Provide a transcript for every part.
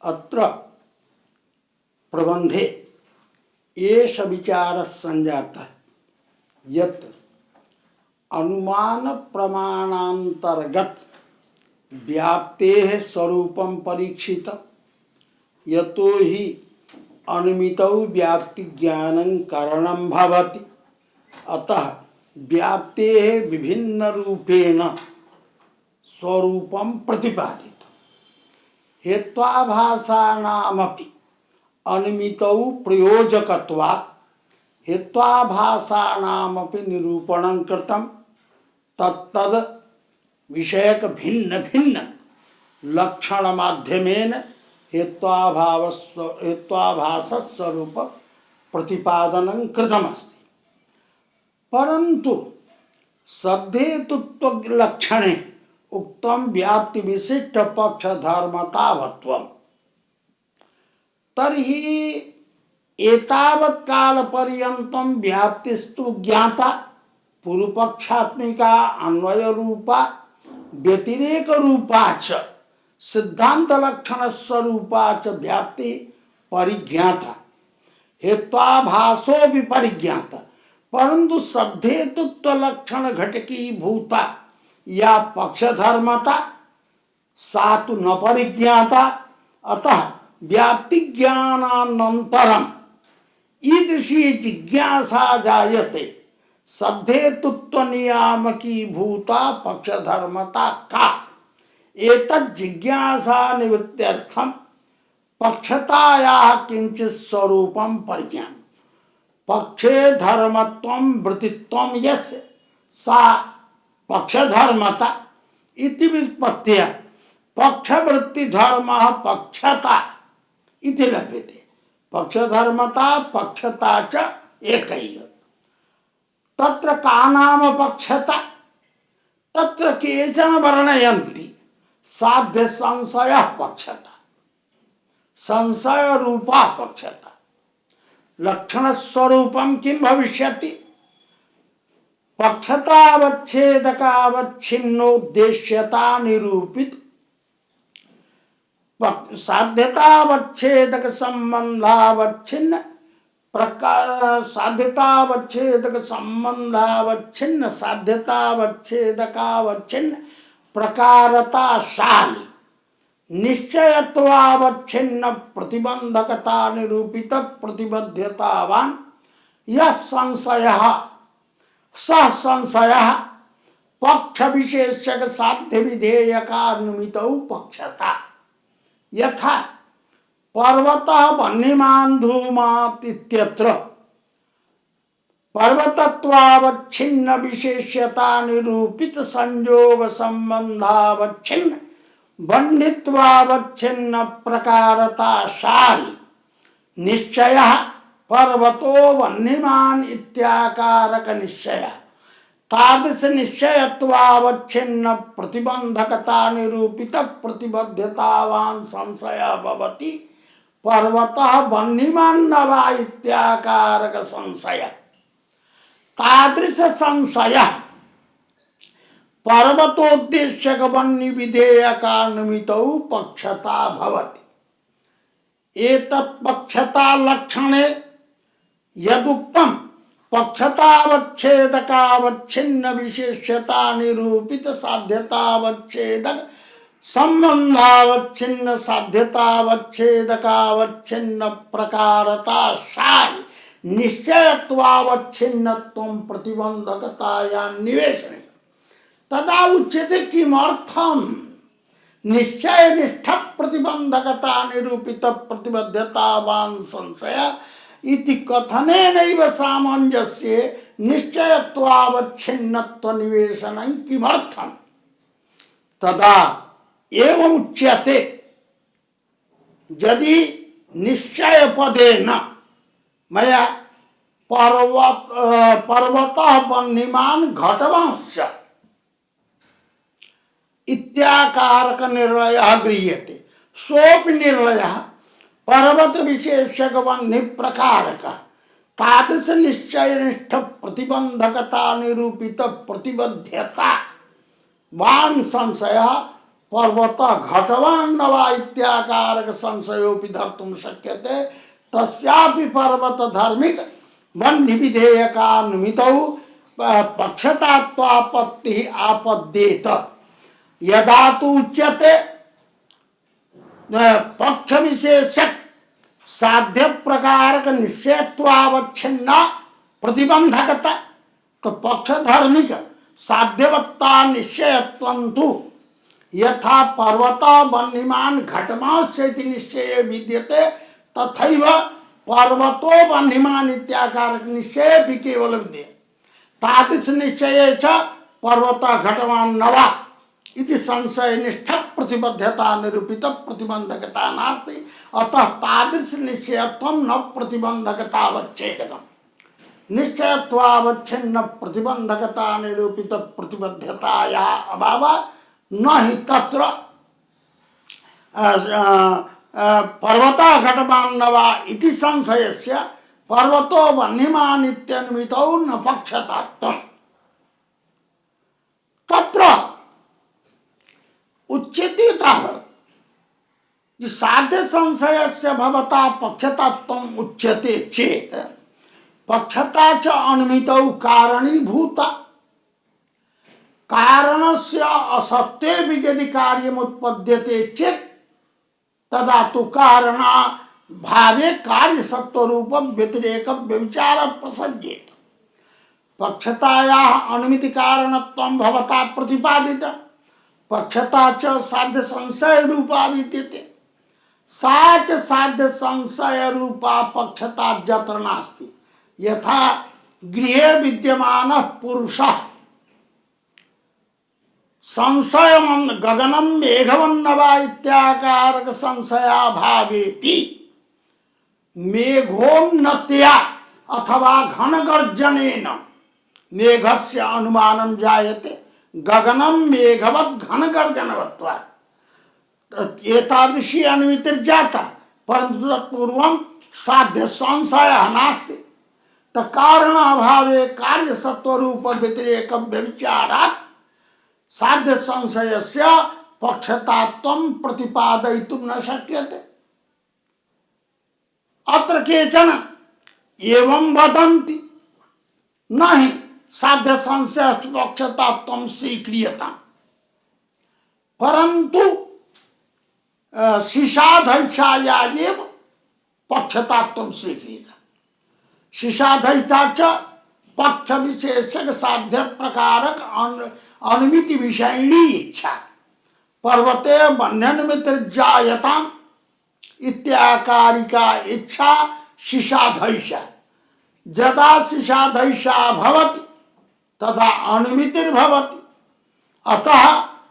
अत्र प्रबंधे एष विचार संजाता यत् अनुमान प्रमाणांतर्गत व्याप्तेः स्वरूपं परीक्षित यतो हि अनुमितौ व्याप्ति ज्ञानं कारणं भवति। अतः व्याप्तेः विभिन्न रूपेण स्वरूपं प्रतिपादित हेत्वाभासानामपि अनुमितौ प्रयोजकत्वात् हेत्वाभासानामपि निरूपणं कृतं तत्तद् विषयक भिन्न भिन्न लक्षण माध्यमेन हेत्वाभासस्वरूप प्रतिपादनं कृतमस्ति। परन्तु सद्धेतुत्व लक्षणे उक्तम व्याप्ति विशिष्ट पक्ष धर्मतावत्वम् तर्हि एतावत् काल पर्यन्तं व्याप्तिस्तु ज्ञाता पूर्वपक्षात्मिका अन्वय रूपा व्यतिरेक रूपा च सिद्धांत लक्षण स्वरूपा च व्याप्ति परिज्ञाता हेत्वाभासो विपरिज्ञाता। परंतु सद्धेतुत्व लक्षण घटकी भूता या पक्षधर्मता सा तो न परिज्ञाता। अतः व्याप्ति ज्ञानानंतरम ईदृशी जिज्ञासा जायते सद्धेतुत्व नियामकी भूता पक्षधर्मता का एतत् जिज्ञासा निवृत्त्यर्थम पक्षतायाः किंचित् स्वरूपं परिज्ञान पक्षे धर्मत्वं वृत्तित्वं यस्य सा पक्षधर्मता इति व्युत्पत्त्या पक्षवृत्ति धर्मः पक्षता इति लभ्यते। पक्षधर्मता पक्षता च एकैव। तत्र का नाम पक्षता तत्र केचन वर्णयन्ति साध्य संशय पक्षता संशय रूपा पक्षता लक्षण स्वरूपम किम भविष्यति पक्षतावच्छेदकावच्छिन्नोद्देश्यता निरूपित साध्यतावच्छेदक संबंधावच्छिन्न साध्यतावच्छेदक संबंधावच्छिन्न साध्यतावच्छेदकावच्छिन्न प्रकारताशाली निश्चयत्वावच्छिन्न प्रतिबंधकता निरूपित प्रतिबद्धतावान यह संशयः सह संशयः पक्ष विशेषक साध्य विधेयकानुमितौ पक्षता यथा पर्वतः वह्निमान् धूमात् इत्यत्र पर्वतत्वावच्छिन्न विशेष्यता निरूपित संयोग संबंधावच्छिन्न वह्नित्वावच्छिन्न प्रकारताशाली निश्चयः पर्वतो वह्निमान् इत्याकारक निश्चय तादृश निश्चयत्वावच्छिन्न प्रतिबंधकता निरूपित प्रतिबद्धतावान् संशयः भवति पर्वतः वह्निमान् न वा इत्याकारक संशय तादृश संशयः पर्वतोद्देश्यक वह्नि विधेयकानुमितौ पक्षता भवति। एतत् पक्षता लक्षणे यदुक्तम् पक्षतावच्छेदकावच्छिन्न विशेष्यता निरूपित साध्यतावच्छेदक संबंधावच्छिन्न साध्यतावच्छेदकावच्छिन्न प्रकारताशाली निश्चयत्वावच्छिन्नत्वं प्रतिबंधकताया निवेशने तदा उच्यते किमर्थम निश्चय निष्ठ प्रतिबंधकता निरूपित प्रतिबद्धतावान् संशय इति कथनेनैव सामंजस्य निश्चयत्वावच्छिन्नत्व निवेशनं किमर्थम तदा एवं उच्यते यदि निश्चय पदेन मया पर्वतः वह्निमान् घटवांश्च इत्याकारक निर्णयः गृह्यते सोऽपि निर्णयः पर्वत विशेषक वह्नि प्रकारक तादृश निश्चय निष्ठ प्रतिबंधकता निरूपित प्रतिबद्धता वान संशय पर्वत घटवान् न वा इत्याकारक संशयोपि धर्तुं शक्यते तस्यापि पर्वत धार्मिक वह्नि विधेयकानुमितौ पक्षतात्वापत्ति आपद्येत यदा तु उच्यते पक्ष विशेषक साध्य प्रकारक निश्चयत्वावच्छिन्न प्रतिबंधकता। तो पक्ष धार्मिक साध्यवत्ता निश्चयत्वं तु यथा पर्वत वह्निमान घटमाश्चेति निश्चये विद्यते तथैव पर्वतो वह्निमान इत्याकारक निश्चय भी केवल विद्यते। तादृश निश्चये च पर्वत घटवान् न वा इति संशय निष्ठ प्रतिबद्धता निरूपित प्रतिबंधकता नास्ति। अतः तादृश निश्चयत्वं न प्रतिबंधकतावच्छेदकम्। निश्चयत्वावच्छिन्न प्रतिबंधकता निरूपित प्रतिबद्धताया अभाव न हि तत्र पर्वता घटवान् न वा इति संशयस्य पर्वतो वह्निमान् इत्यनुमितौ न पक्षतात्वम्। तत्र उच्यते तावत् साध्य संशयस्य भवता पक्षतात्वम् उच्यते चेत् पक्षता च अनुमितौ कारणीभूता कारणस्य असत्ये भी यदि कार्यमुत्पद्यते चेत् तदा तु कारणा भावे कार्य सत्वरूप व्यतिरेक व्यभिचार प्रसज्येत। पक्षतायाः अनुमिति कारणत्वं भवता प्रतिपादित पक्षता च साध्य संशय रूपा विद्यते। सा च साध्य संशय रूपा पक्षता यत्र नास्ति। यथा गृहे विद्यमानः पुरुषः संशय गगनम मेघवन्न वा इत्याकारक संशयाभावेपि मेघोन्नत्या अथवा घनगर्जनेन मेघस्य अनुमानं जायते गगनम मेघवत् घनगर्जनवत्वात्। एतादृशी अनुमितिर्जाता परन्तु तत्पूर्वं साध्य संशयः नास्ति। कारण अभावे कार्य सत्वरूप व्यतिरेक व्यभिचारात् साध्य संशयस्य पक्षतात्वं प्रतिपादयितुं न शक्यते। अत्र केचन एवं वदन्ति न हि साध्य संशय पक्षतात्वं स्वीक्रियताम् परन्तु शिशाधैषाया एव पक्षतात्वं स्वीक्रियते। शिशाधैषा च पक्ष विशेषक साध्य प्रकारक अनुमिति विषयिणी इच्छा पर्वते वह्न्यनुमितिर्जायताम् इत्याकारिका इच्छा शिशाधैषा। यदा शिशाधैषा भवति तदा अनुमितिर्भवति। अतः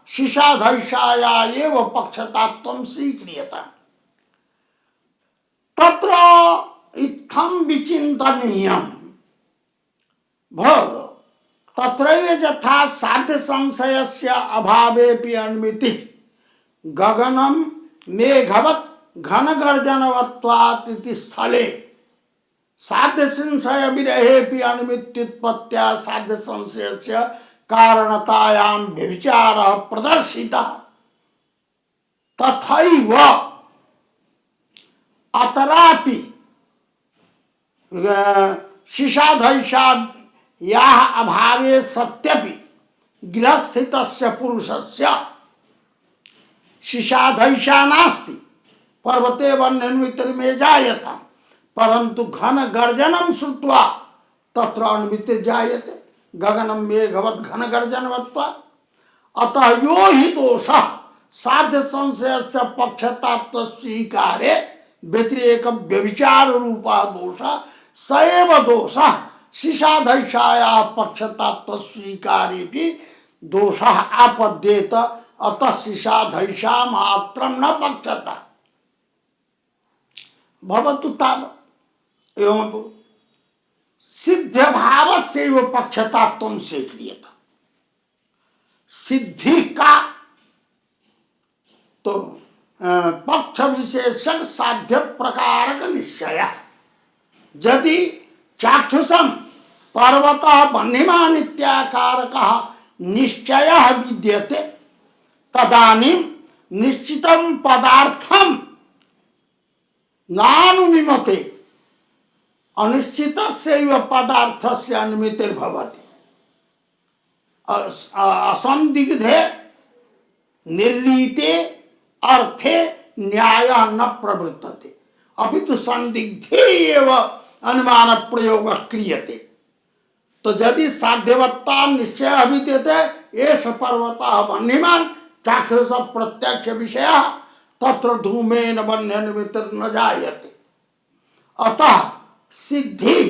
शिशाधैषाया एव पक्षतात्वं स्वीक्रियते। तत्र इत्थं विचिन्तनीयं भव तत्रैव यथा साध्य संशयस्य अभावेपि अनुमिति गगनं मेघवत् घनगर्जनवत्वात् इति स्थले साध्य संशय विरहेपि अनुमित्युत्पत्त्या साध्य संशयस्य कारणतायां व्यभिचारः प्रदर्शितः। तथैव अतरापि शिशाधैषायाः अभावे सत्यपि गृहस्थितस्य पुरुषस्य शिशाधैषा नास्ति। पर्वते वह्न्यनुमितिर्मेजायतां परन्तु घन गर्जनं श्रुत्वा तत्र अनुमितिर्जायते गगनं मेघवत् घन गर्जनवत्वात्। अतः यो हि दोषः साध्य संशयस्य पक्षतात्व स्वीकारे व्यतिरेक व्यभिचार रूपा दोषः स एव दोषः शिशाधैषाया पक्षतात्व स्वीकारेपि दोषः आपद्येत। अतः शिशाधैषा मात्रं न पक्षता भवतु तावत्। एवं सिद्ध भावस्यैव पक्षतात्वं स्वीक्रियते। सिद्धि का तो पक्ष विशेषक साध्य प्रकारक निश्चय। यदि चाक्षुषं पर्वतः वह्निमान् इत्याकारकः निश्चयः विद्यते तदानीं निश्चितम पदार्थम नानुमिमते अनिश्चितस्यैव पदार्थस्य अनुमितिर्भवति असंदिग्धे निर्णीते अर्थे न्याय न प्रवृत्तते अपितु संदिग्धे एव अनुमान प्रयोग क्रियते। तो यदि साध्यवत्ता निश्चय विद्यते एष पर्वतः वह्निमान् चाक्षुष प्रत्यक्ष विषयः तत्र धूमेन वह्नि निमित्तं जायते। अतः सिद्धि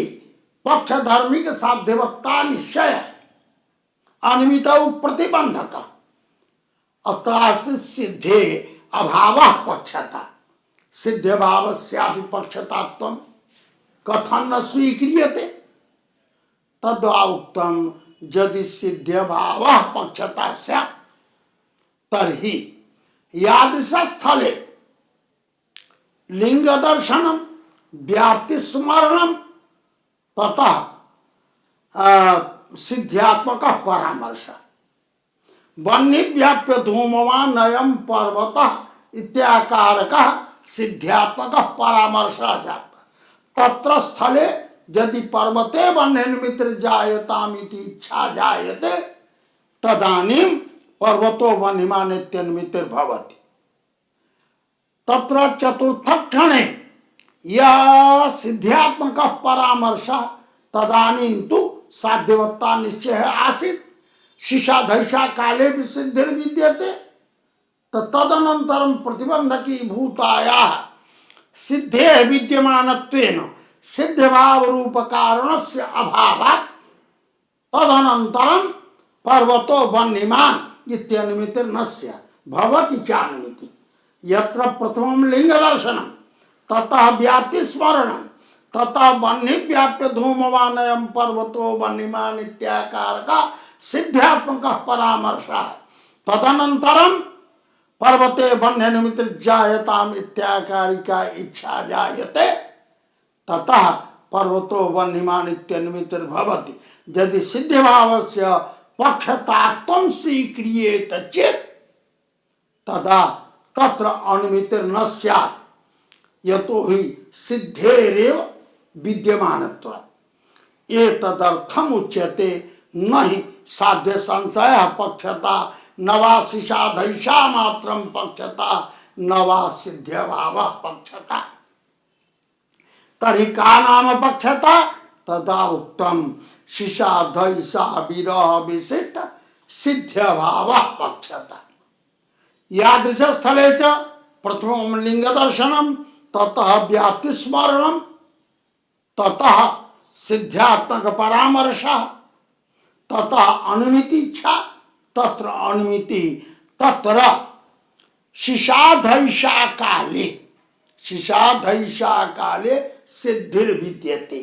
पक्ष धार्मिक साध्यवत्ता निश्चय अनिमित प्रतिबंधक अतः सिद्धे अभाव पक्षता सिद्ध भाव स्यादि पक्षतात्वं कथन न स्वीक्रियते तद्वा उक्तम यदि सिद्ध भाव पक्षता स्यात् तर्हि यादृश स्थले लिंग दर्शनम व्याप्ति स्मरणम ततः सिद्ध्यात्मक परामर्श वह्नि व्याप्य धूमवान अयं पर्वतः इत्याकारकः सिद्ध्यात्मक परामर्श जाता। तत्र स्थले यदि पर्वते वह्निर्मित्र जायतामिति इच्छा जायते तदानीं पर्वतो वह्निमान् इत्यनुमितिर्भवति। तत्र चतुर्थ क्षणे यह सिद्ध्यात्मक परामर्श तदानीं तु साध्यवत्ता निश्चय आसीत् शिशाधैषा काले भी सिद्धिर् विद्यते तदनन्तरं प्रतिबंधकी भूतायाः सिद्धे विद्यमानत्वेन सिद्ध भाव रूप कारणस्य अभावात् तदनन्तरं पर्वतो वह्निमान् इत्यनुमितिर्न स्यात् भवति चानुमिति। यत्र प्रथमं लिंग दर्शनं ततः व्याप्ति स्मरणं ततः वह्नि व्याप्य धूमवान अयं पर्वतो वह्निमान् इत्याकारकः सिद्ध्यात्मक परामर्श तदनन्तरं पर्वते वह्नि निमित्त जायताम इत्याकारिका इच्छा जायते ततः पर्वतो वह्निमान् इत्यनुमितिर्भवति। यदि सिद्ध भावस्य पक्षतात्वं स्वीक्रियेत चेत् तदा तत्र अनुमितिर्न स्यात् यतो हि सिद्धेरेव विद्यमानत्वात्। एतदर्थम् उच्यते न हि साध्य संशय पक्षता न वा शिशाधैषा मात्रं पक्षता न वा सिद्ध भाव पक्षता। तर्हि का नाम पक्षता तदा उक्तम शिशाधैषा विरह विशिष्ट सिद्ध भाव पक्षता। यादृश स्थले च प्रथमं लिंग दर्शनम ततः व्याप्ति स्मरणम ततः सिद्ध्यात्मक परामर्श ततः अनुमिति इच्छा तत्र अनुमिति तत्र शिशाधैषा काले सिद्धिर्विद्यते।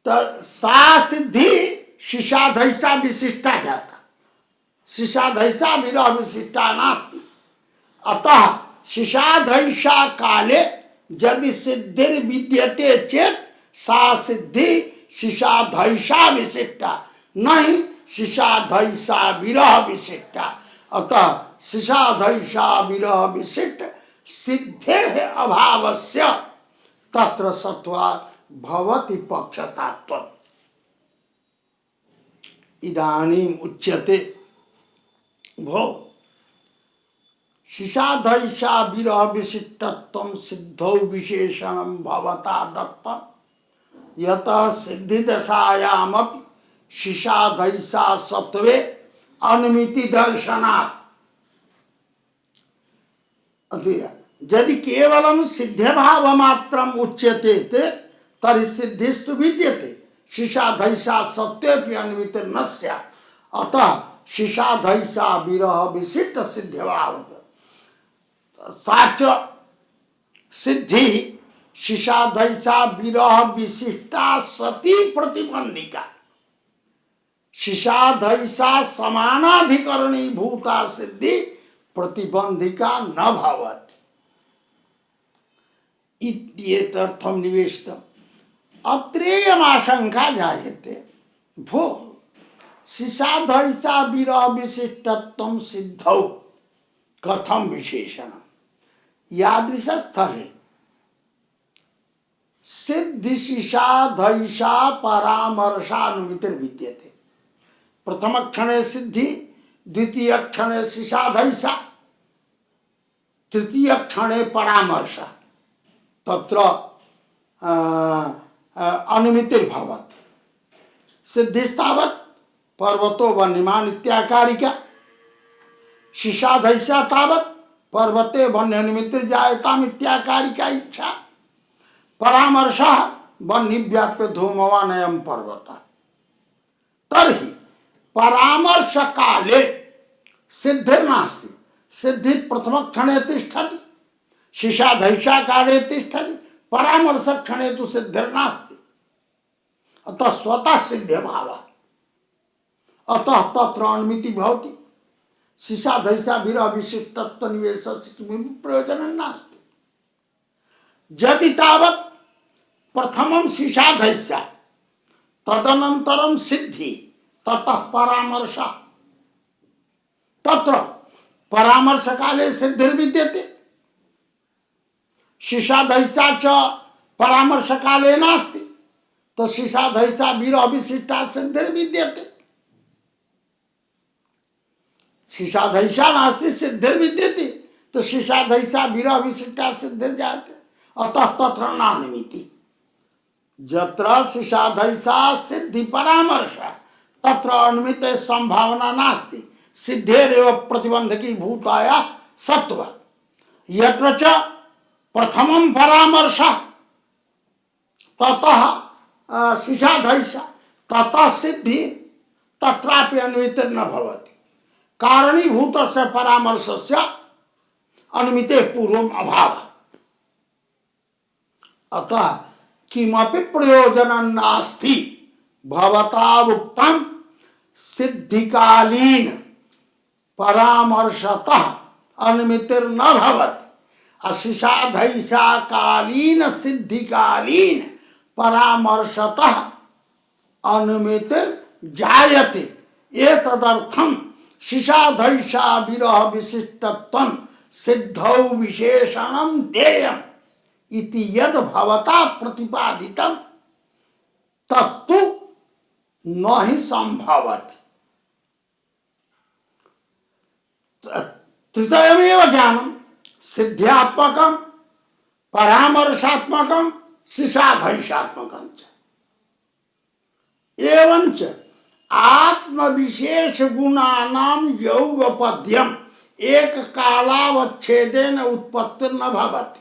सा सिद्धि शिशाधैषा विशिष्टा जाता शिशाधैषा विरह विशिष्टा नास्ति। अतः शिशाधैषा काले यदि सिद्धिर्विद्यते चेत् सा सिद्धि शिशाधैषा विशिष्टा नहीं शिशाधैषा विरह विशिष्टा। अतः शिशाधैषा विरह विशिष्ट सिद्धे अभावस्य तत्र सत्वात् भवति पक्षतात्वम्। इदानीम् उच्यते भो शिशाधैषा विरह विशिष्टत्वं सिद्धौ विशेषणं भवता दत्तम् यतः सिद्धि दशायामपि शिशाधैषा सत्वे अनुमिति दर्शनात्। यदि केवलं सिद्ध भाव मात्रम् उच्यते तर्हि सिद्धिस्तु विद्यते शिशाधैषा सत्वेपि अनुमितिर्न स्यात्। अतः शिशाधैषा विरह विशिष्ट सिद्ध भाव साच सिद्धि शिशाधैषा विरह विशिष्टा सती प्रतिबंधिका शिशाधैषा समानाधिकरणी भूता सिद्धि प्रतिबंधिका न भवति इत्येतदर्थं निवेशितम्। अत्रेयमाशंका जायते भो शिशाधैषा विरह विशिष्टत्वं सिद्धौ कथम विशेषणम् यादृश स्थले सिद्धि शिशाधैषा परामर्शानुमितिर विद्यते। प्रथम क्षणे सिद्धि, द्वितीय क्षणे शिशाधैषा, तृतीय क्षणे परामर्श, तत्र अनुमितिर्भवत्। सिद्धिस्तावत् पर्वतो वह्निमान् इत्याकारिका, शिशाधैषा तावत् पर्वते वह्न्यनुमितिर्जायताम् इत्याकारिका इच्छा, परामर्शः वह्निव्याप्य धूमवानयं पर्वतः। तर्हि परामर्श काले सिद्धिर्नास्ति, सिद्धि प्रथम क्षणे तिष्ठति, शिशाधैषा काले तिष्ठति, परामर्श क्षणे तु सिद्धिर्नास्ति। अतः स्वतः सिद्ध्यभावः, अतः तत्र अनुमिति भवति। शिशाधैषा विरह विशिष्टत्व निवेशस्य किमपि प्रयोजनं नास्ति। यदि तावत् प्रथमं शिशाधैषा तदनन्तरं सिद्धि ततः परामर्श, तत्र परामर्श काले सिद्धिर्विद्यते, शिशाधैषा च परामर्श काले नास्ति, तो शिशाधैषा विरह विशिष्टा सिद्धिर्विद्यते। शिशाधैषा नास्ति सिद्धिर्विद्यते, तो शिशाधैषा विरह विशिष्टा सिद्धिर्जायते। अतः तत्र नानुमिति। यत्र शिशाधैषा सिद्धि परामर्श तत्र अनुमित संभावना नास्ति, सिद्धेरेव प्रतिबंधकी भूताया सत्व। यत्र च प्रथमं परामर्श ततः शिशाधैषा ततः सिद्धि तत्रापि अनुमितिर्न भवति। कारणीभूतस्य परामर्शस्य अनुमिते पूर्वम् अभावः। अतः किमपि प्रयोजनं नास्ति भवता उक्तं सिद्धिकालीन परामर्शतः अनुमितिर्न भवति, अशिशाधैषा कालीन सिद्धिकालीन परामर्शतः अनुमितिर् जायते। एतदर्थं शिशाधैषा विरह विशिष्टत्वं सिद्धौ विशेषणं देयम् इति यद् भवता प्रतिपादितं तत्तु न हि संभवति। तृतीयमेव ज्ञानं सिद्ध्यात्मकं परामर्शात्मकं शिशाधैषात्मकं च। एवंच आत्मविशेष गुणानां यौगपद्यम् एक कालावच्छेदेन उत्पत्तिर्न भवति।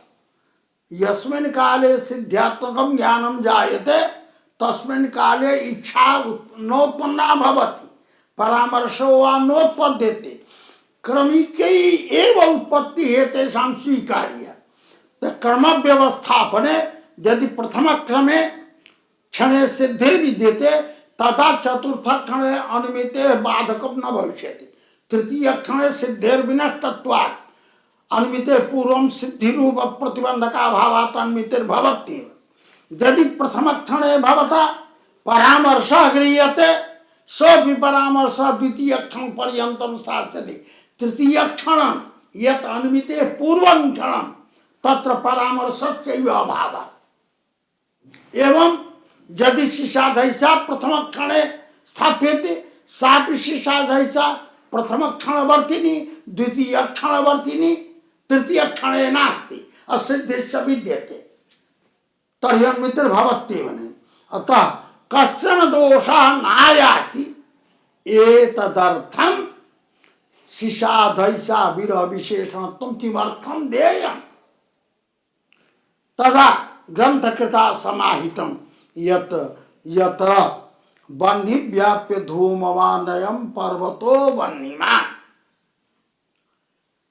यस्मिन् काले सिद्ध्यात्मकं ज्ञानं जायते तस्मिन् काले इच्छा नोत्पन्ना भवति, परामर्शो वा नोत्पद्यते। क्रमिकै एव उत्पत्ति हेतेषां स्वीकार्य। कर्म व्यवस्थापने यदि प्रथम क्रमे क्षणे सिद्धिर्विद्यते तथा चतुर्थ क्षणे अनुमिते बाधकं न भविष्यति। तृतीय क्षणे सिद्धिर्विनष्टत्वात् अनुमिते पूर्वं सिद्धिरूप प्रतिबंधकाभावात् अनुमितिर्भवत्येव। यदि प्रथम क्षणे भवता परामर्शः गृह्यते सोऽपि परामर्शः द्वितीय क्षण पर्यन्तं स्थास्यति। तृतीय क्षणं यत् अनुमिते पूर्वं क्षणं तत्र परामर्शस्यैव अभावः। एवं यदि शिशाधैषा प्रथम क्षणे स्थाप्यते सापि शिशाधैषा प्रथम क्षणवर्तिनी द्वितीय क्षणवर्तिनी तृतीय क्षणे नास्ति, असिद्धिश्च विद्यते, तर्हि अनुमितिर्भवत्येव न। अतः कश्चन दोषः नायाति। एतदर्थं शिशाधैषा विरह विशेषणत्वं किमर्थं देयम्। तदा ग्रंथकृता समाहितं यत् यत्र वह्निव्याप्य धूमवानयं पर्वतो वह्निमान्,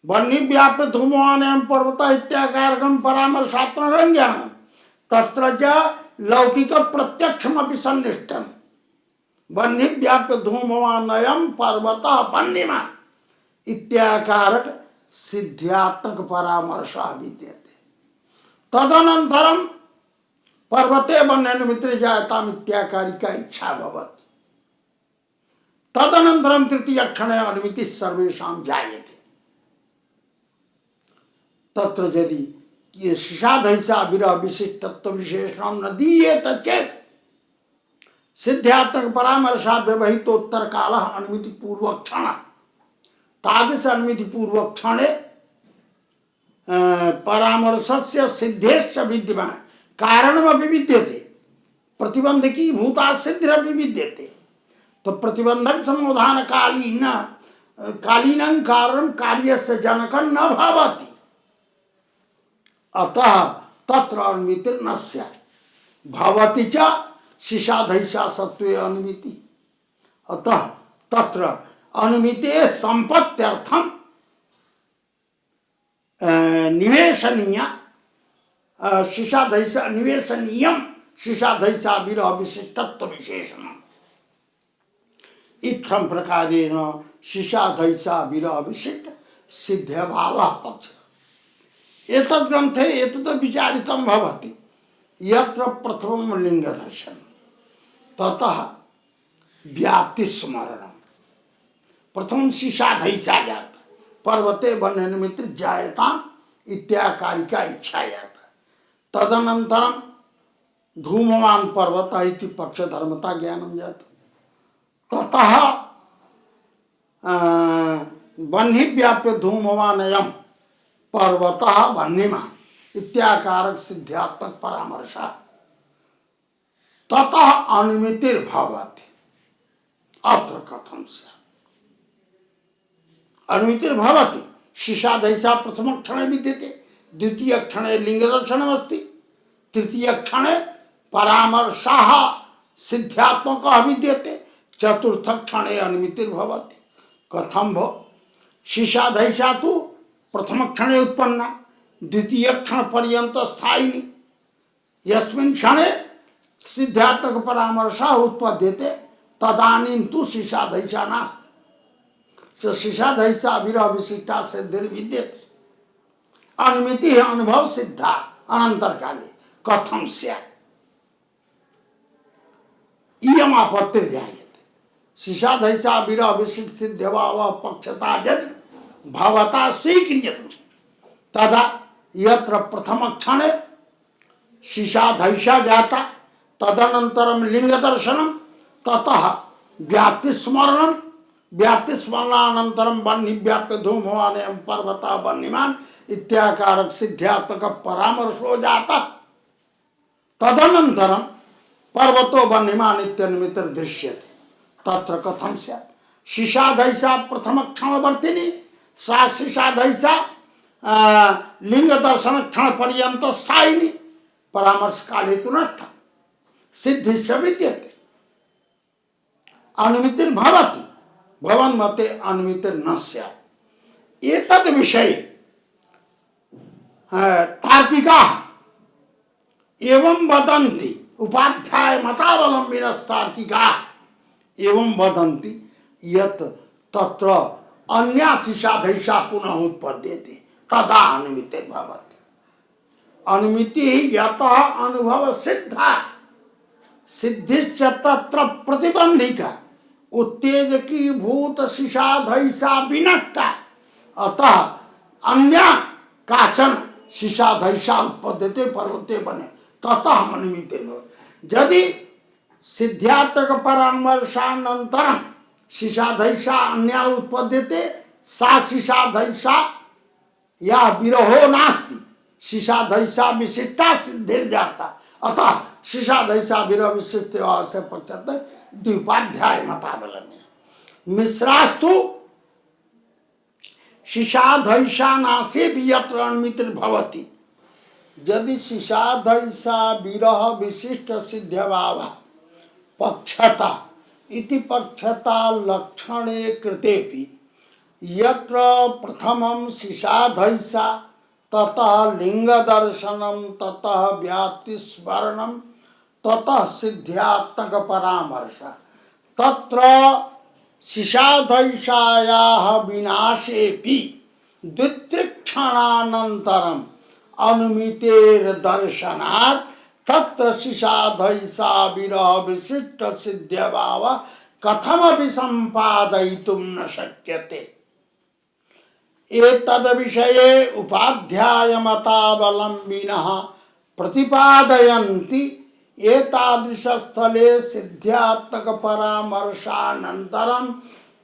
वह्निव्याप्य धूमवानयं पर्वतः इत्याकारकं परामर्शात्मकं ज्ञानं तत्र च लौकिक प्रत्यक्षमपि सन्निष्ठम्। वह्निव्याप्य धूमवानयं पर्वतः वह्निमान् इत्याकारक सिद्ध्यात्मक परामर्शः विद्यते। तदनन्तरं पर्वते वह्न्यनुमितिर्जायताम् इत्याकारिका इच्छा भवति। तदनन्तरं तृतीय क्षणे अनुमिति सर्वेषां जायते। तत्र यदि ये शिशाधैषा विरह विशिष्टत्व विशेषण न दीयेत चेत् सिद्ध्यात्मक परामर्शा व्यवहितोत्तर काल अनुमिति पूर्व क्षण तादृश अनुमिति पूर्व क्षणे परामर्शस्य सिद्धेश्च विद्यमान कारणमपि विद्यते प्रतिबंधकी भूता सिद्धिरपि विद्यते। तो प्रतिबंधक समाधान कालीनं कारणं कार्यस्य जनकं न भवति। अतः तत्र अनुमितिर् न स्यात् भवति च शिशाधैषा सत्त्वे अनुमिति। अतः तत्र अनुमिते संपत्त्यर्थं निवेशनीय शिशाधैषा निवेशनीयं शिशाधैषा विरह विशिष्टत्व विशेषणम् इत्थं प्रकारेण शिशाधैषा विरह विशिष्ट सिद्ध्यभावः पक्षः। एतद् ग्रन्थे एतद् विचारितं भवति यत्र प्रथमं लिंगदर्शनं ततः व्याप्तिस्मरणं प्रथमं शिशाधैषा जाता पर्वते वन्य निमित्त जायताम् इत्याकारिका इच्छा जाता तदनन्तरं धूमवान पर्वतः इति पक्षधर्मता ज्ञानं जातं ततः वह्निव्याप्य धूमवानयं पर्वतः वह्निमान् इत्याकारक सिद्ध्यात्मक परामर्श ततः अनुमितिर्भवति। अत्र कथं स्यात् अनुमितिर्भवति शिशाधैषा प्रथम क्षणे विद्यते द्वितीय क्षणे लिंगदर्शनमस्ति तृतीय क्षणे परामर्शः सिद्ध्यात्मकः विद्यते चतुर्थ क्षणे अनुमितिर्भवति। कथं भो शिशाधैषा तु प्रथम क्षणे उत्पन्ना द्वितीय क्षण पर्यंत स्थायिनी यस्मिन् क्षणे सिद्ध्यात्मक परामर्शः उत्पद्यते तदानीं तु शिशाधैषा नास्ति शिशाधैषा विरह विशिष्टा सिद्धिर्विद्यते अनुमिति अनुभव सिद्धा अनंतर काले कथं स्यात् इयम् आपत्तिर्जायते। शिशाधैषा विरह विशिष्ट सिद्ध्यभावः पक्षता यदि भवता स्वीक्रियते तदा यत्र प्रथम क्षणे शिशाधैषा जाता तदनन्तरं लिंगदर्शनं ततः व्याप्तिस्मरणं व्याप्तिस्मरणानन्तरं वह्निव्याप्य धूमवानयं पर्वतः वह्निमान् इत्याकारक सिद्ध्यात्मक परामर्शो जाता तदनन्तरं पर्वतो वह्निमान् इत्यनुमितिर्दृश्यते। तत्र कथं स्यात् शिशाधैषा प्रथम क्षणवर्तिनी सा शिशाधैषा लिंग दर्शन क्षण पर्यंत स्थायिनी परामर्श काले तु नष्टा सिद्धिश्च विद्यते अनुमितिर्भवति भवन मते अनुमितिर्न स्यात्। एतद् विषये तार्किकाः एवं वदन्ति उपाध्याय मतावलम्बिनस्तार्किकाः एवं वदन्ति यत् तत्र अन्या शिशाधैषा पुनः उत्पद्यते तदा अनुमितिर्भवति। अनुमिति यतः अनुभव सिद्धा सिद्धिश्च तत्र प्रतिबंधिका उत्तेजकी भूत शिशाधैषा विनक्ता अतः अन्या काचन शिशाधैषा उत्पद्यते पर्वते बने ततः अनुमितिर्भवति। यदि सिद्ध्यात्मक परामर्शानन्तरं शिशाधैषा अन्या उत्पद्यते सा शिशाधैषा या विरहो नास्ति शिशाधैषा विशिष्टा सिद्धिर्जाता अतः शिशाधैषा विरह विशिष्ट से पश्चात द्विपाध्याय मतावलम्बन मिश्रास्तु शिशाधैषा नासे भी यत्र अनुमितिर्भवति। यदि शिशाधैषा विरह विशिष्ट सिद्ध्यभाव पक्षता इति पक्षता लक्षणे कृतेपि यत्र प्रथमं शिशाधैषा ततः लिंगदर्शनं ततः व्याप्तिस्मरणं ततः सिद्ध्यात्मक परामर्श तत्र शिशाधैषायाः विनाशेपि द्वित्रिक्षणानन्तरम् अनुमितेर्दर्शनात् तत्र शिशाधैषा विरह विशिष्ट सिद्ध्यभाव कथमपि संपादयितुं न शक्यते। एतद् विषये उपाध्यायमतावलम्बिनः प्रतिपादयन्ति एतादृशस्थले सिद्ध्यात्मक परामर्शानन्तरं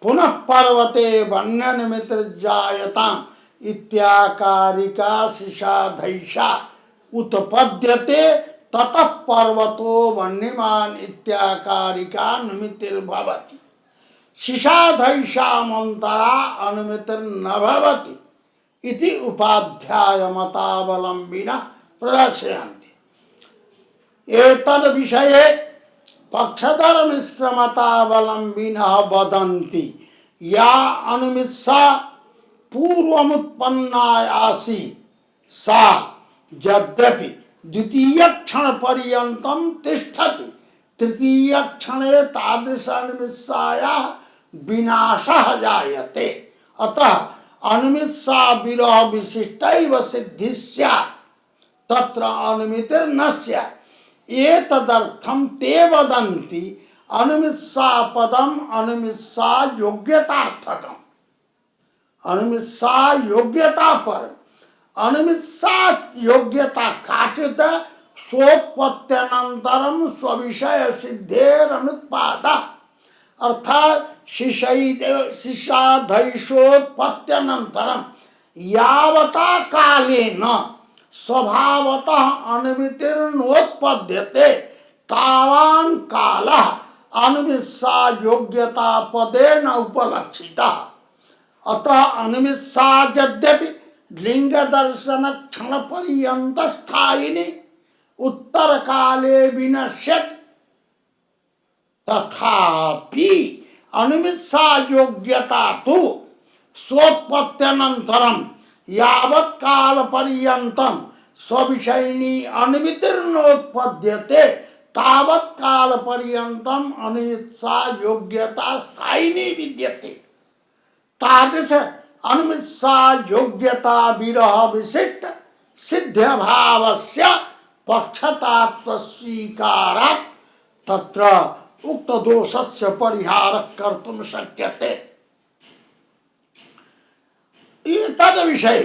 पुनः पर्वते वन्यनिमित्तजायताम् इत्याकारिका शिशाधैषा उत्पद्यते ततः पर्वतो वन्यमान् इत्याकारिका निमित्तिर्भवति। शिशाधैषामन्तरा अनुमितिर्न भवति इति उपाध्यायमतावलम्बिनः प्रदर्शयन्ति। एतद् विषये पक्षधरमिश्रमतावलम्बिनः वदन्ति या अनुमित्सा पूर्वमुत्पन्ना आसीत् सा यद्यपि द्वितीय क्षण पर्यन्तं तिष्ठति तृतीय क्षणे तादृश अनुमित्सायाः विनाशः जायते। अतः अनुमित्सा विरह विशिष्टैव सिद्धिः स्यात् तत्र अनुमितिर्न स्यात्। एतदर्थं ते वदन्ति अनुमित्सा पदम् अनुमित्सा योग्यतार्थकम्। अनुमित्सा योग्यता पर अनुमित्सा योग्यता काचित स्वोत्पत्त्यनन्तरं स्वविषय सिद्धेरनुत्पादः अर्थात शिशाधैषोत्पत्त्यनन्तरं यावता कालेन स्वभावतः अनुमितिर्नोत्पद्यते तावान् कालः अनुमित्सा योग्यता पदेन उपलक्षितः। अतः अनुमित्सा यद्यपि लिंग दर्शन क्षण पर्यंत स्थायिनी उत्तर काले विनश्यति तथापि अनुमित्सा योग्यता तो स्वोत्पत्त्यनन्तरं यावत् काल पर्यन्तं स्वविषयिणी अनुमितिर्नोत्पद्यते तावत् काल पर्यन्तं अनुमित्सा योग्यता स्थायिनी विद्यते। तादृश अनुमित्सा योग्यता विरह विशिष्ट सिद्ध भावस्य पक्षतात्व स्वीकारात् तत्र उक्त दोषस्य परिहारः कर्तुं शक्यते। एतद् विषये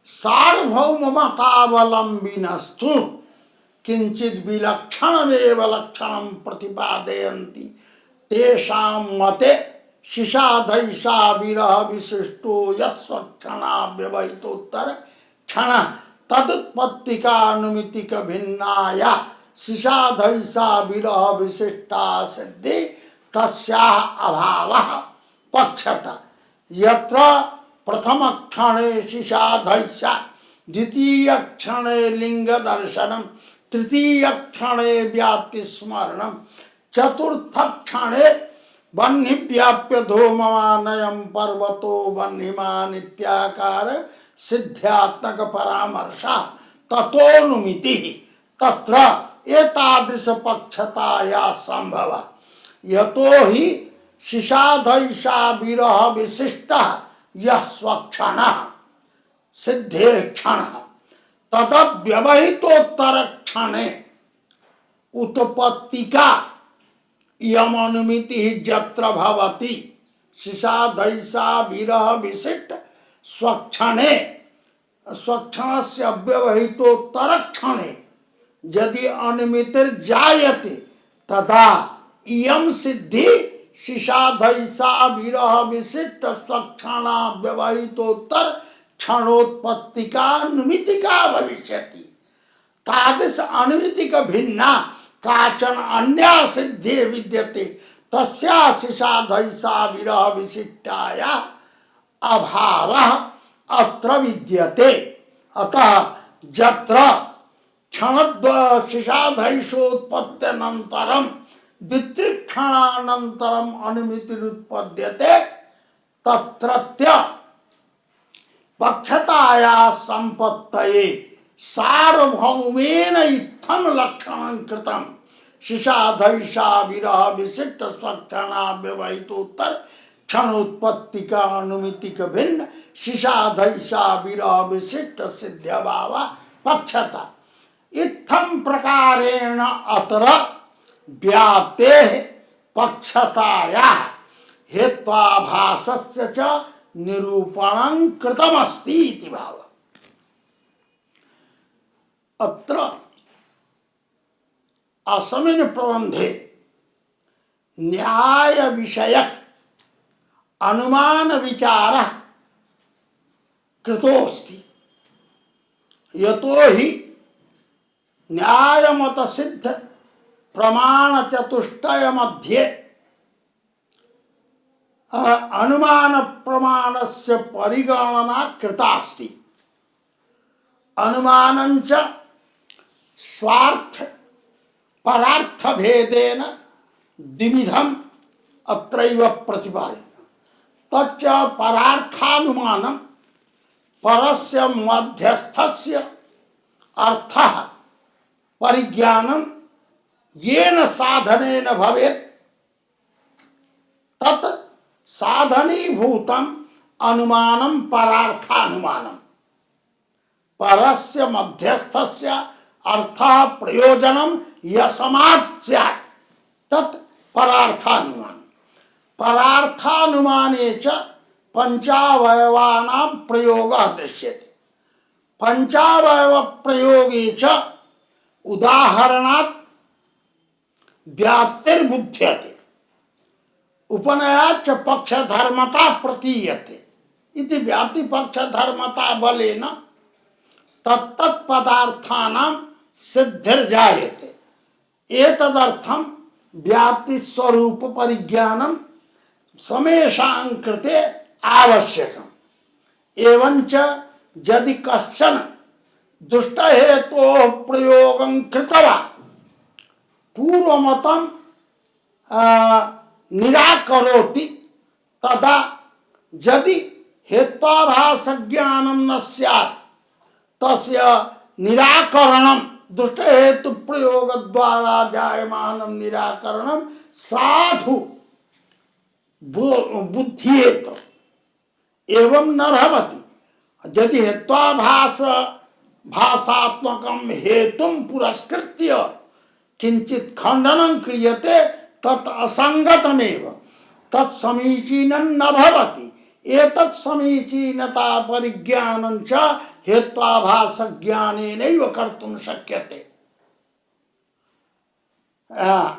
सार्वभौममतावलम्बिनस्तु किंचित् विलक्षणमेव लक्षणं प्रतिपादयन्ति। तेषां मते शिशाधैषा विरह विशिष्टो यस्वक्षणाव्यवहितोत्तर क्षण तदुत्पत्तिकानुमितिक भिन्नाया शिशाधैषा विरह विशिष्टा सिद्धि तस्याः अभावः पक्षतः। यत्र प्रथम क्षणे शिशाधैषा द्वितीय क्षणे लिंग दर्शनम तृतीय क्षणे व्याप्ति स्मरणम चतुर्थ क्षणे वह्निव्याप्य धूममानयं पर्वतो वह्निमान् इत्याकार सिद्ध्यात्मक परामर्शः ततोनुमितिः तत्र एतादृश पक्षताया संभव। यतो हि शिशाधैषा विरह विशिष्टः यः स्वक्षणः सिद्धे क्षणः तदव्यवहितोत्तर क्षणे उत्पत्तिका यमनुमिति जत्र भवति शिशाधैषा विरह विशिष्ट स्वक्षणे स्वक्षणस्य अव्यवहितोत्तर क्षणे यदि अनुमितिर्जायते तदा इयं सिद्धि शिशाधैषा विरह विशिष्ट स्वक्षणाव्यवहितोत्तर क्षणोत्पत्तिका अनुमितिका भविष्यति। तादृश अनुमितिक भिन्ना काचन अन्या सिद्धि विद्यते तस्या शिशाधैषा विरह विशिष्टाया अभावः अत्र विद्यते। अतः जत्र क्षणद्वय शिशाधैषोत्पत्त्यनन्तरं द्वितीक्षणानन्तरम् अनुमितिरुत्पद्यते तत्रत्य पक्षताया संपत्तये सार्वभौमेन इत्थं लक्षणं कृतं शिशाधैषा विरह विशिष्ट स्वक्षणाव्यवहितोत्तर क्षणोत्पत्तिका अनुमितिक भिन्न शिशाधैषा विरह विशिष्ट सिद्ध्यभाव पक्षता इत्थं प्रकारेण अत्र व्याप्तेः पक्षताया हेत्वाभासस्य च निरूपणं कृतमस्ति इति भाव। अत्र अस्मिन् प्रबन्धे न्याय विषयक अनुमान विचारः कृतोऽस्ति। यतो हि न्यायमत सिद्ध प्रमाण चतुष्टय मध्ये अनुमान प्रमाणस्य परिगणना कृता अस्ति। अनुमानञ्च स्वार्थ परार्थ भेदेन द्विविधम् अत्रैव प्रतिपादितम्। तच्च परार्थानुमानं परस्य मध्यस्थस्य अर्थः परिज्ञानं येन साधनेन भवेत् तत् साधनीभूतम् अनुमानं परार्थानुमानं। परस्य मध्यस्थस्य अर्थः प्रयोजनं यस्मात् स्यात् तत् परार्थानुमानं। परार्थानुमाने च पंचावयवानां प्रयोगः दृश्यते। पंचावयव प्रयोगे च उदाहरणात् व्याप्तिर्बुध्यते उपनयाच्च पक्षधर्मता प्रतीयते इति। व्याप्ति पक्षधर्मता बलेन तत्तत् पदार्थानां सिद्धिर्जायते। एतदर्थं व्याप्ति स्वरूप परिज्ञानं समेषां कृते आवश्यकम्। एवंच यदि कश्चन दुष्टहेतोः प्रयोगं कृत्वा पूर्वमतं निराकरोति तदा यदि हेत्वाभासज्ञानं न स्यात् तस्य निराकरणं दुष्टहेतु प्रयोग द्वारा जायमानं निराकरणं साधु बुद्ध्येत एवं न भवति। यदि हेत्वाभास भाषात्मकं हेतुं पुरस्कृत्य किंचित खंडनं क्रियते तत् असंगतमेव तत् समीचीनं न भवति। एतत् समीचीनता परिज्ञानं च हेत्वाभास ज्ञानेनैव कर्तुं शक्यते।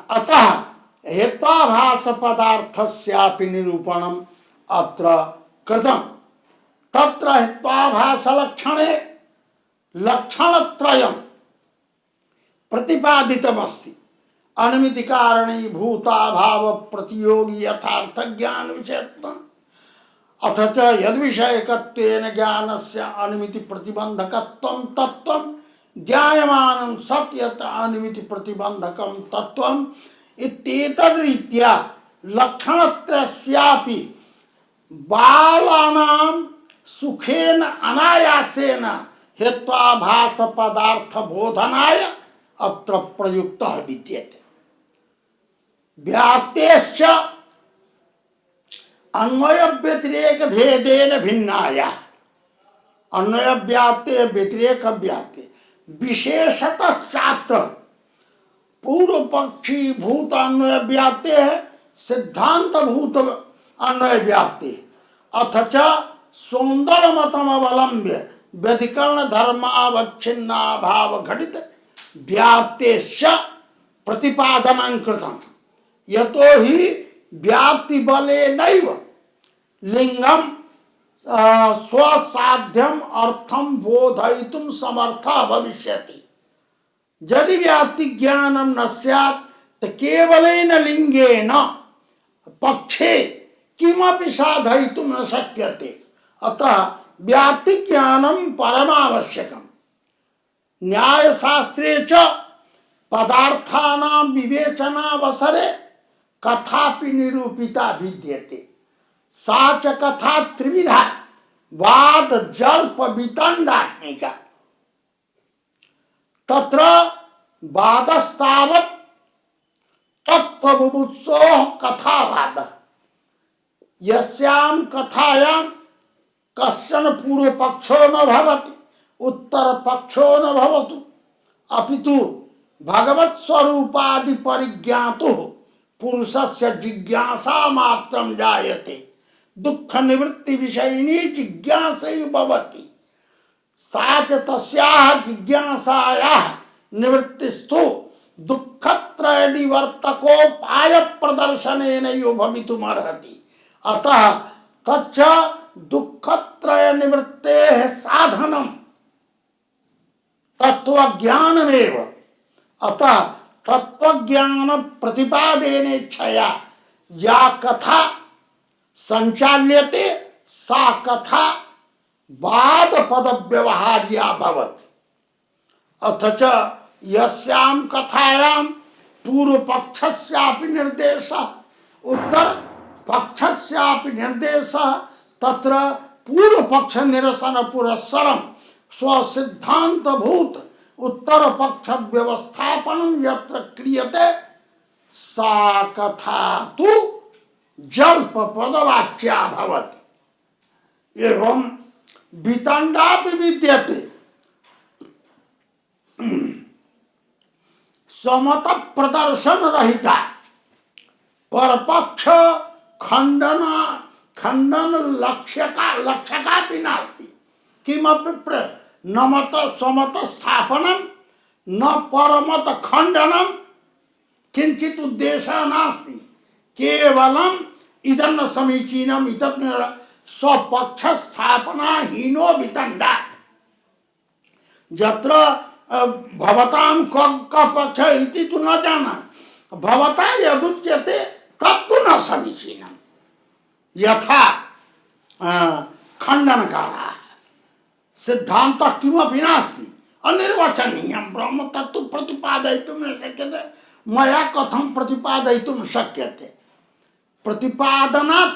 अतः हेत्वाभास पदार्थस्यापि निरूपणम् अत्र कृतम्। तत्र हेत्वाभास लक्षणे लक्षणत्रयम् प्रतिपादितमस्ति। अनुमिति कारणीभूताभाव प्रतियोगी यथार्थ ज्ञान विषयत्वम् अथ च यद्विषयकत्वेन ज्ञानस्य अनुमिति प्रतिबंधकत्वं तत्त्वं ज्ञायमानं सत् यत् अनुमिति प्रतिबंधकं तत्त्वम् इत्येतद्रीत्या लक्षणत्रयस्यापि बालानां सुखेन अनायासेन हेत्वाभास पदार्थ बोधनाय अत्र प्रयुक्तः विद्यते। व्याप्तेश्च अन्वय व्यतिरेक भेदेन भिन्नाया अन्वय व्याप्ते व्यतिरेक व्याप्ते विशेषतः छात्र पूर्व पक्षी भूत अन्वय व्याप्ते है सिद्धांत भूत अन्वय व्याप्ते अथ च सौंदर्य मतम अवलंब्य व्यधिकरण धर्मावच्छिन्ना भाव घटित व्याप्तेश्च प्रतिपादनं कृतम्। यतो हि व्याप्ति बलेनैव लिंगम स्वसाध्यम अर्थम बोधयितुं समर्थः भविष्यति। यदि व्याप्ति ज्ञानं न स्यात् त केवलेन लिंगेन पक्षे किमपि साधयितुं न शक्यते। अतः व्याप्ति ज्ञानं परमावश्यकम्। न्यायशास्त्रे च पदार्थानां विवेचनावसरे कथापि निरूपिता विद्यते। सा च कथा त्रिविधा वाद जल्प वितंडात्मिका। तत्र वादस्तावत् तत्त्वबुभुत्सोः कथावादः। यस्यां कथायां कश्चन पूर्वपक्षो न भवति उत्तरपक्षो न भवतु अपितु भगवत् स्वरूपादि परिज्ञातुः पुरुषस्य जिज्ञासा मात्रं जायते दुःख निवृत्ति विषयिणी जिज्ञासैव भवति सा च तस्याः जिज्ञासायाः निवृत्तिस्तु दुःखत्रय निवर्तकोपाय प्रदर्शनेनैव भवितुमर्हति। अतः तच्च दुःखत्रय निवृत्तेः साधनं तत्वज्ञानमेव। अतः तत्वज्ञान प्रतिपादनेच्छया या कथा संचाल्यते सा कथा वाद पद व्यवहार्या भवति। अथ च यस्यां कथायां पूर्व पक्षस्यापि निर्देशः उत्तर पक्षस्यापि निर्देशः तत्र पूर्व पक्ष निरसन पुरस्सरं स्वसिद्धान्तभूत उत्तर पक्ष व्यवस्थापनं यत्र क्रियते सा कथा तु जल्प पदवाच्या भवति। एवं वितण्डापि विद्यते समत प्रदर्शन रहिता परपक्ष खंडन लक्ष्यकापि नास्ति किमपि न मत समत स्थापनं न परमत खंडनं किंचित उद्देश्य नास्ति केवलम इदं समीचीनम इतत् स्वपक्ष स्थापना हीनो वितण्डा जत्र भवतां क पक्ष इति तु न जाना भवता यदुच्यते तत्तु न समीचीनम् यथा खंडनकाराः सिद्धान्तः किमपि नास्ति अनिर्वचनीयं ब्रह्म तत्तु प्रतिपादयितुं न शक्यते मया कथं प्रतिपादयितुं शक्यते प्रतिपादनात्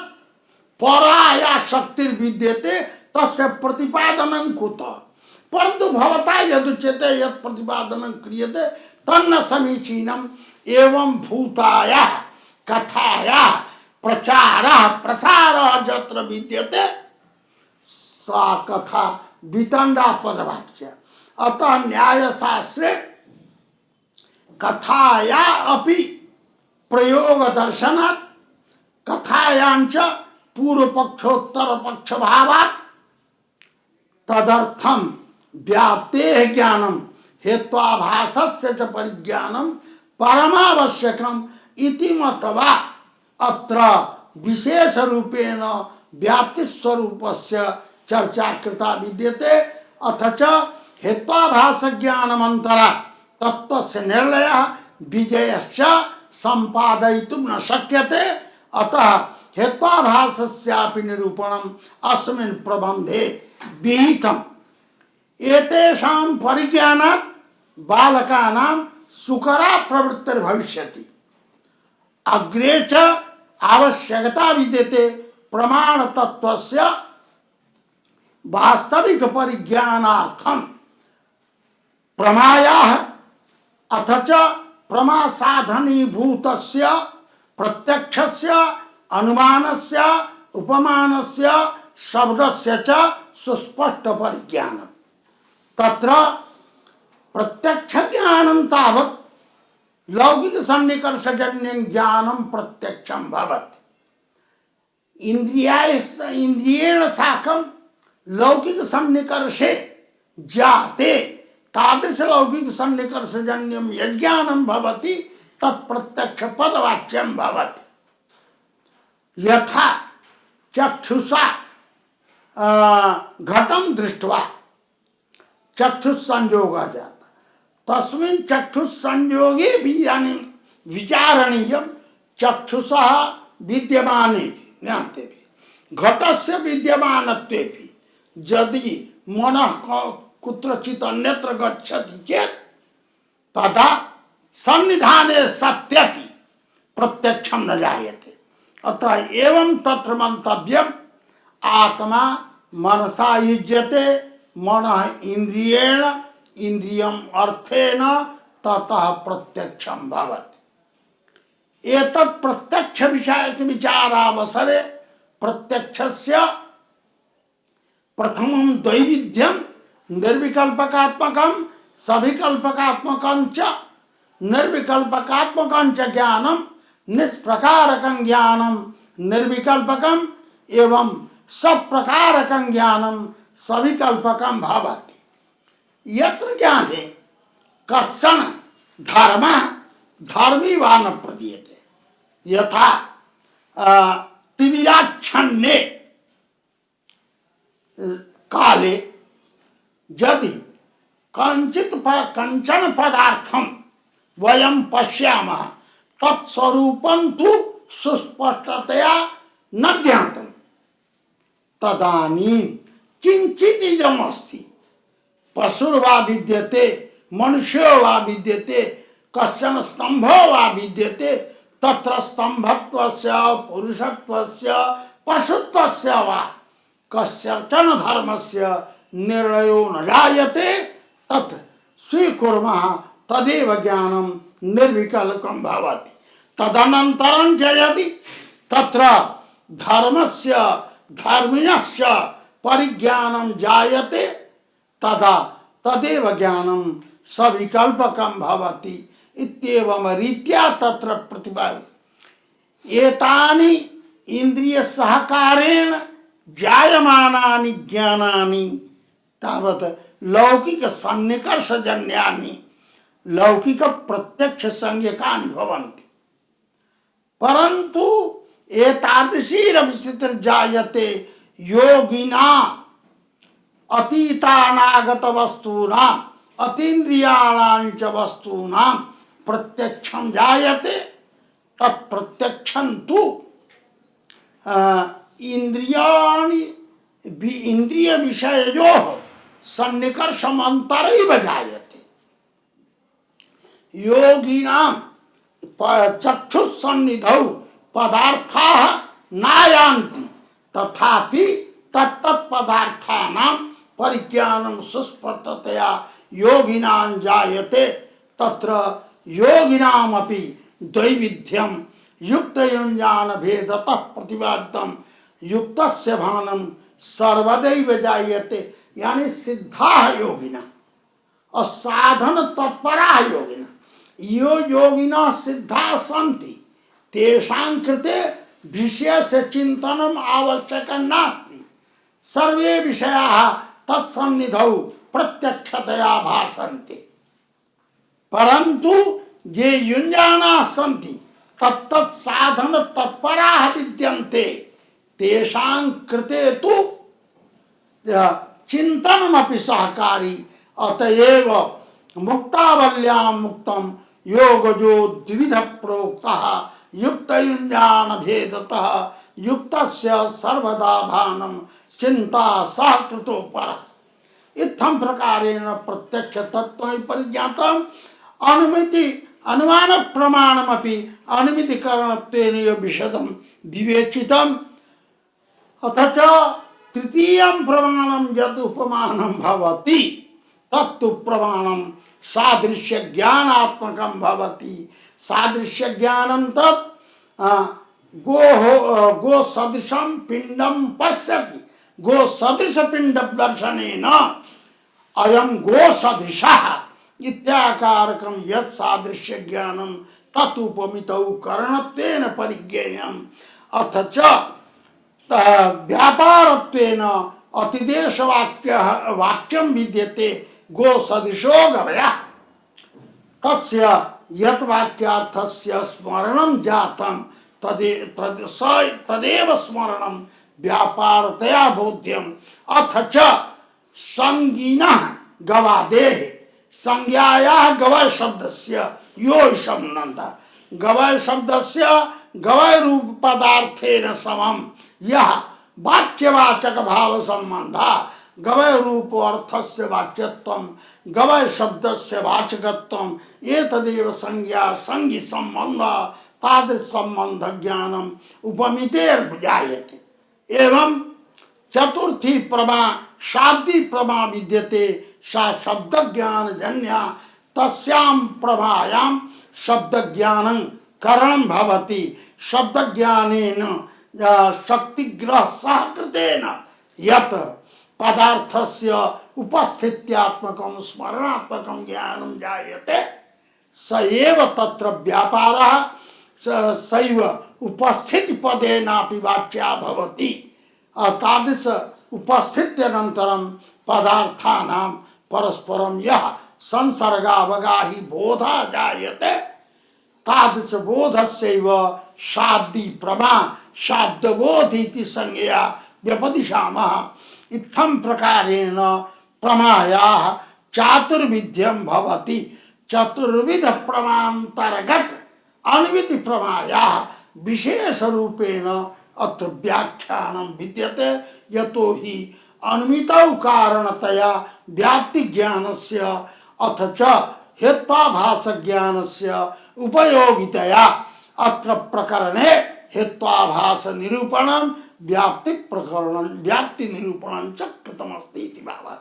परा या शक्तिर्विद्यते तस्य प्रतिपादनं कुतः परंतु भवता यदुच्यते यत् प्रतिपादनं क्रियते तन्न समीचीनम् एवं भूतायाः कथायाः प्रचारः प्रसारः यत्र विद्यते सा कथा वितण्डा पदवाच्य। अतः न्यायशास्त्रे कथाया अपि प्रयोग दर्शनात् कथायांच पूर्व पक्षोत्तर पक्ष भावात् तदर्थम व्याप्तेः ज्ञानम हेत्वाभासस्य च परिज्ञानम परमावश्यकम इति मत्वा अत्र विशेष रूपेण व्याप्ति स्वरूपस्य चर्चा कृता विद्यते। अथ च हेत्वाभास ज्ञानमन्तरा तत्त्वस्य निर्णयः विजयश्च संपादयितुं न शक्यते। अतः हेत्वाभासस्यापि निरूपणम् अस्मिन् प्रबन्धे विहितम्। एतेषां परिज्ञानात् बालकानां सुकरा प्रवृत्तिर्भविष्यति। अग्रे च आवश्यकता विद्यते प्रमाण तत्त्वस्य वास्तविक परिज्ञानार्थं प्रमायाः अथ च प्रमा साधनीभूतस्य प्रत्यक्षस्य अनुमानस्य उपमानस्य शब्दस्य च सुस्पष्ट परिज्ञानम्। तत्र प्रत्यक्ष ज्ञानं तावत् लौकिक सन्निकर्षजन्यं ज्ञानं प्रत्यक्षं भवति। इंद्रियेण साकं लौकिक सन्निकर्षे जाते तादृश लौकिक सन्निकर्षजन्यं यज्ञानं भवति तत्प्रत्यक्ष पदवाच्यं भवति। यथा चक्षुषा घटं दृष्ट्वा चक्षुष संयोग जाता तस्मिन् चक्षुष संयोगे भी यानी विचारणीयं चक्षुषः विद्यमाने भी ज्ञाते भी घटस्य विद्यमानत्वे भी यदि मनः कुत्रचित् अन्यत्र गच्छति चेत् तदा सन्निधाने सत्यपि प्रत्यक्षं न जायते। अतः एवं तत्र मंतव्यम् आत्मा मनसा युज्यते मनः इंद्रियेण इंद्रियम अर्थेन ततः प्रत्यक्षं भवति। एतत् प्रत्यक्ष विषयक विचारावसरे प्रत्यक्षस्य प्रथमं द्वैविध्यं निर्विकल्पकात्मकं सविकल्पकात्मकं च निर्विकल्पकात्मकं च ज्ञानं निष्प्रकारकं ज्ञानम निर्विकल्पकम एवं सप्रकारकं ज्ञानम सविकल्पकम भवति। यत्र ज्ञाने कश्चन धर्मः धर्मी वा न प्रदीयते यथा तिमिराच्छन्ने काले यदि कंचन पदार्थम वयं पश्यामः तत्स्वरूपं तु सुस्पष्टतया न ज्ञातम् तदानीं किंचित् इदमस्ति पशुर्वा विद्यते मनुष्यो वा विद्यते कश्चन स्तंभो वा विद्यते तत्र स्तंभत्वस्य पुरुषत्वस्य पशुत्वस्य वा कस्यचन धर्मस्य निर्णयो न जायते तत् स्वीकुर्मः तदेव ज्ञानं निर्विकल्पकं भवति। तदनन्तरं च यदि तत्र धर्मस्य धर्मिणस्य परिज्ञानं जायते तदा तदेव ज्ञानं सविकल्पकं भवति इत्येवं रीत्या तत्र प्रतिपादितम्। एतानि इंद्रिय सहकारेण जायमानानि ज्ञानानि तावत् लौकिक सन्निकर्षजन्यानि लौकिक प्रत्यक्ष संज्ञकानि भवन्ति परन्तु एतादृशीरपि स्थितिर्जायते योगिना अतीतानागत वस्तूनां अतीन्द्रियाणां च वस्तूनां प्रत्यक्षं जायते तत्प्रत्यक्षं तु इंद्रियाणि इंद्रिय विषययोः सन्निकर्षम् अन्तरैव जायते। योगिनां चक्षुस्सन्निधौ पदार्थाः नायान्ति तथापि तत्तत् पदार्थानां परिज्ञानं सुस्पष्टतया योगिनां जायते तत्र योगिनामपि द्वैविध्यं युक्तयुञ्जान भेदतः प्रतिपाद्यं युक्तस्य भानं सर्वदैव जायते। यानी सिद्धाः योगिना और साधन तत्पराः योगिना यो योगिना सिद्धाः सन्ति तेषां कृते विशेष चिंतनम आवश्यकं नास्ति सर्वे विषयाः तत्सन्निधौ प्रत्यक्षतया भासन्ते परन्तु ये युञ्जानाः सन्ति तत्तत् साधन तत्पराः विद्यन्ते तेषां कृते तु चिंतनमपि सहकारी अतएव मुक्तावल्यां मुक्तं योगजो द्विविध प्रोक्तः युक्तयुञ्जान भेदतः युक्तस्य सर्वदा भानं चिंता सहकृतो परः। इत्थं प्रकारेण प्रत्यक्ष तत्त्वं परिज्ञातम् अनुमिति अनुमान प्रमाणमपि अनुमितिकरणत्वेन विशदं विवेचितम्। अथ च तृतीयं प्रमाणं यद् उपमानं भवति तत्तु प्रमाणं सादृश्य ज्ञानात्मकं भवति। सादृश्य ज्ञानं तत् गो सदृशं पिंडं पश्यति गो सदृश पिंड दर्शनेन अयं गो सदृशः इत्याकारकं यत् सादृश्य ज्ञानं तत् उपमितौ करणत्वेन परिज्ञेयम्। अथ च व्यापारत्वेन अतिदेश वाक्यं विद्यते गो सदृशो गवयः तस्य यत् वाक्यार्थस्य स्मरणं जातं तदेव स्मरणं व्यापारतया बोध्यम्। अथ च संज्ञिनः गवादेः संज्ञायाः गवय शब्दस्य यो संबंधः गवय शब्दस्य गवय रूप पदार्थेन समं यह वाच्यवाचक भाव संबंधः गवय रूप अर्थस्य वाच्यत्वं गवय शब्दस्य वाचकत्वं एतदेव संज्ञा संज्ञ संबंध तादृश संबंध ज्ञानम उपमितेर्जायते। एवं चतुर्थी प्रमा शाब्दी प्रमा विद्यते सा शब्द ज्ञान जन्या तस्यां प्रभायां शब्द ज्ञानं करणं भवति। शब्द ज्ञानेन शक्तिग्रह सहकृतेन यत् पदार्थस्य उपस्थित्यात्मकं स्मरणात्मकं ज्ञानं जायते स एव तत्र व्यापारः सैव उपस्थिति पदेनापि वाच्या भवति। तादृश उपस्थित्यनन्तरं पदार्थानां परस्परं यः संसर्गावगाही बोधा जायते तादृश बोधस्यैव शाब्दी प्रमा शाब्दबोध इति संज्ञया व्यपदिशामः। इत्थं प्रकारेण प्रमायाः चातुर्विध्यं भवति। चतुर्विध प्रमान्तर्गत अन्विति प्रमायाः विशेष रूपेण अत्र व्याख्यानं विद्यते। यतो हि अन्वितौ कारणतया व्याप्ति ज्ञानस्य अथ च हेत्वाभास ज्ञानस्य उपयोगितया अत्र प्रकरणे हेत्वाभास निरूपणं व्याप्ति प्रकरणं व्याप्ति निरूपणं च कृतमस्ति इति भावः।